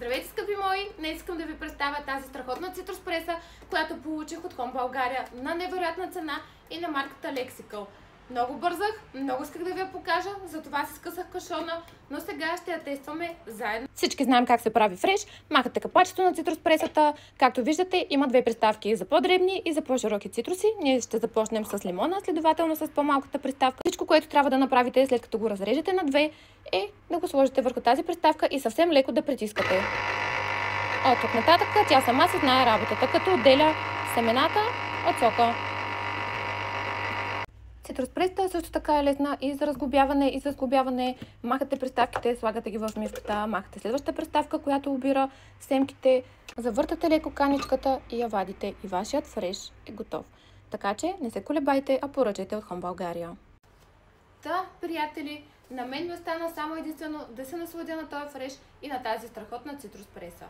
Здравейте, скъпи мои! Днес искам да ви представя тази страхотна цитрус преса, която получих от Home България на невероятна цена и на марката Lexical. Много бързах, много исках да ви я покажа, затова си скъсах кашона, но сега ще я тестваме заедно. Всички знаем как се прави фреш. Махате капачето на цитрус пресата. Както виждате, има две приставки за по-дребни и за по-широки цитруси. Ние ще започнем с лимона, следователно с по-малката приставка. Всичко, което трябва да направите след като го разрежете на две, е да го сложите върху тази приставка и съвсем леко да притискате. От тук нататък тя сама си знае работата, като отделя семената от сока. Цитрус пресата също така е лесна и за разглобяване, и за сглобяване. Махате приставките, слагате ги в мивката, махате следващата приставка, която обира семките, завъртате леко каничката и я вадите и вашият фреш е готов. Така че не се колебайте, а поръчайте от Home България. Та, приятели, на мен ми остана само единствено да се насладя на този фреш и на тази страхотна цитрус преса.